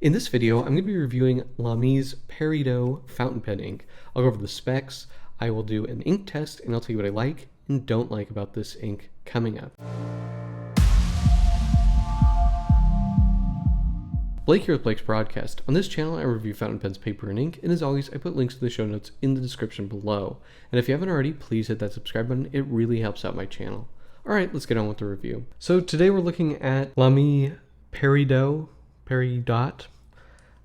In this video, I'm going to be reviewing Lamy Peridot fountain pen ink. I'll go over the specs, I will do an ink test, and I'll tell you what I like and don't like about this ink coming up. Blake here with Blake's Broadcast. On this channel, I review fountain pens, paper, and ink, and as always, I put links to the show notes in the description below. And if you haven't already, please hit that subscribe button. It really helps out my channel. Alright, let's get on with the review. So today we're looking at Lamy Peridot.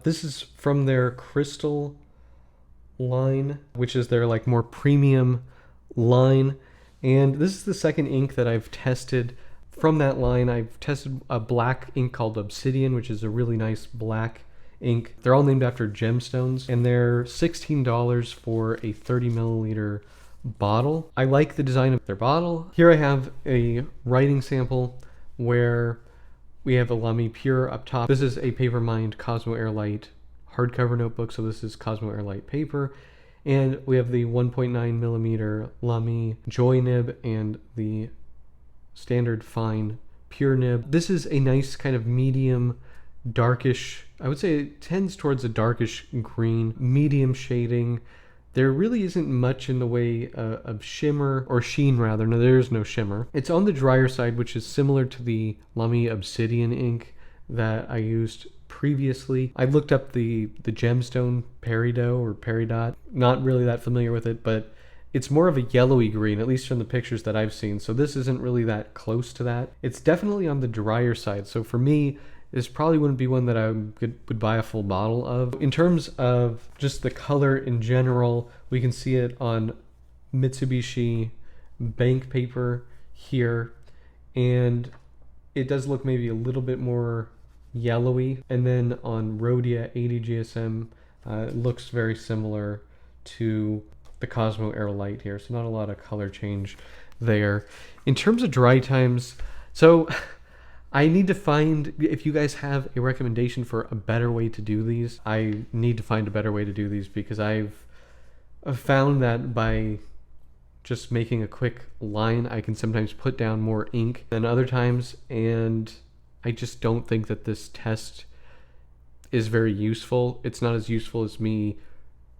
This is from their crystal line, which is their like more premium line. And this is the second ink that I've tested from that line. I've tested a black ink called Obsidian, which is a really nice black ink. They're all named after gemstones, and they're $16 for a 30 milliliter bottle. I like the design of their bottle. Here I have a writing sample where we have a Lamy Pure up top. This is a Papermind Cosmo Airlight hardcover notebook, so this is Cosmo Airlight paper. And we have the 1.9 millimeter Lamy Joy nib and the standard fine Pure nib. This is a nice kind of medium, darkish, I would say it tends towards a darkish green, medium shading. There really isn't much in the way of shimmer, or sheen rather. No, there is no shimmer. It's on the drier side, which is similar to the Lamy Obsidian ink that I used previously. I looked up the gemstone Peridot or Peridot. Not really that familiar with it, but it's more of a yellowy green, at least from the pictures that I've seen. So this isn't really that close to that. It's definitely on the drier side. So for me, this probably wouldn't be one that I would buy a full bottle of. In terms of just the color in general, we can see it on Mitsubishi bank paper here, and it does look maybe a little bit more yellowy. And then on Rhodia 80 GSM, it looks very similar to the Cosmo Airlight here, so not a lot of color change there. In terms of dry times, so I need to find, if you guys have a recommendation for a better way to do these, I need to find a better way to do these, because I've found that by just making a quick line, I can sometimes put down more ink than other times, and I just don't think that this test is very useful. It's not as useful as me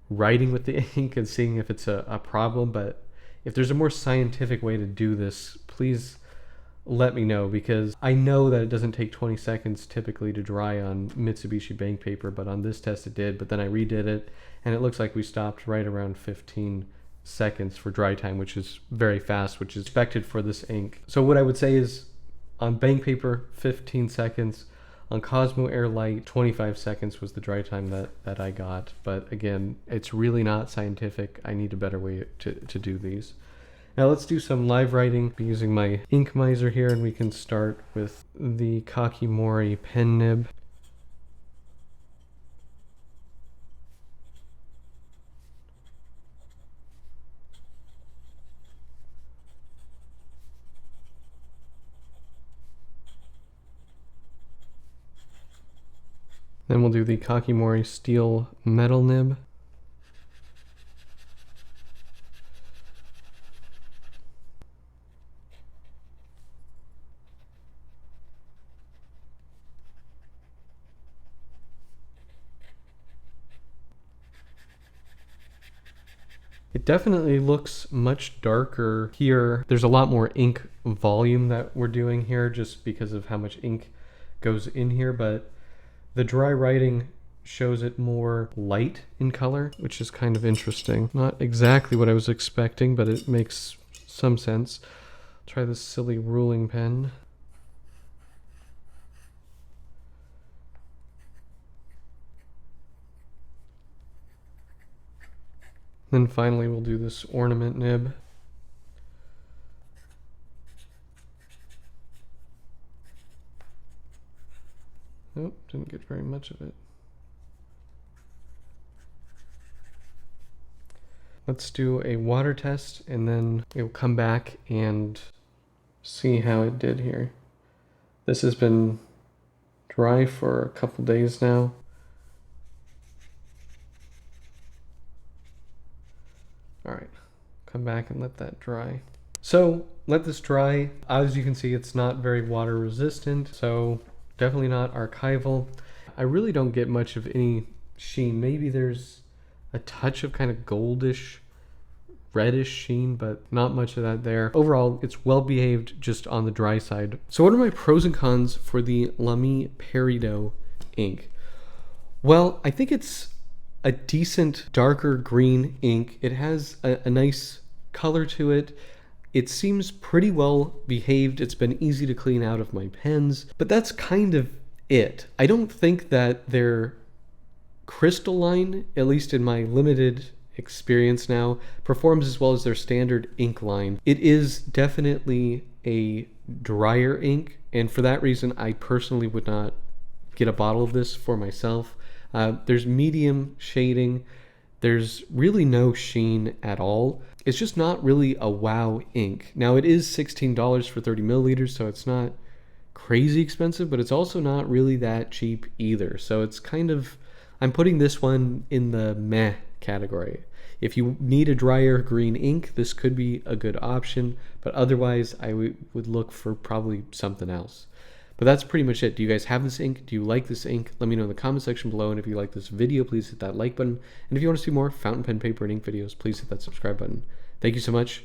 writing with the ink and seeing if it's a problem, but if there's a more scientific way to do this, please let me know, because I know that it doesn't take 20 seconds typically to dry on Mitsubishi bank paper, but on this test it did. But then I redid it, and it looks like we stopped right around 15 seconds for dry time, which is very fast, which is expected for this ink. So what I would say is, on bank paper, 15 seconds. On Cosmo Airlight, 25 seconds was the dry time that I got. But again, it's really not scientific. I need a better way to do these. Now let's do some live writing. I'm using my ink miser here, and we can start with the Kakimori pen nib. Then we'll do the Kakimori steel metal nib. It definitely looks much darker here. There's a lot more ink volume that we're doing here just because of how much ink goes in here, but the dry writing shows it more light in color, which is kind of interesting. Not exactly what I was expecting, but it makes some sense. Try this silly ruling pen. Then finally we'll do this ornament nib. Nope, didn't get very much of it. Let's do a water test, and then we'll come back and see how it did here. This has been dry for a couple days now. All right, come back and let that dry. So let this dry. As you can see, it's not very water resistant, so definitely not archival. I really don't get much of any sheen. Maybe there's a touch of kind of goldish, reddish sheen, but not much of that there. Overall, it's well behaved, just on the dry side. So what are my pros and cons for the Lamy Peridot ink? Well, I think it's a decent darker green ink. It has a nice color to it. It seems pretty well behaved. It's been easy to clean out of my pens, but that's kind of it. I don't think that their crystalline, at least in my limited experience now, performs as well as their standard ink line. It is definitely a drier ink, and for that reason, I personally would not get a bottle of this for myself. There's medium shading. There's really no sheen at all. It's just not really a wow ink. Now, it is $16 for 30 milliliters, so it's not crazy expensive, but it's also not really that cheap either. So it's kind of, I'm putting this one in the meh category. If you need a drier green ink, this could be a good option, but otherwise I would look for probably something else. But that's pretty much it. Do you guys have this ink? Do you like this ink? Let me know in the comment section below. And if you like this video, please hit that like button. And if you want to see more fountain pen, paper, and ink videos, please hit that subscribe button. Thank you so much.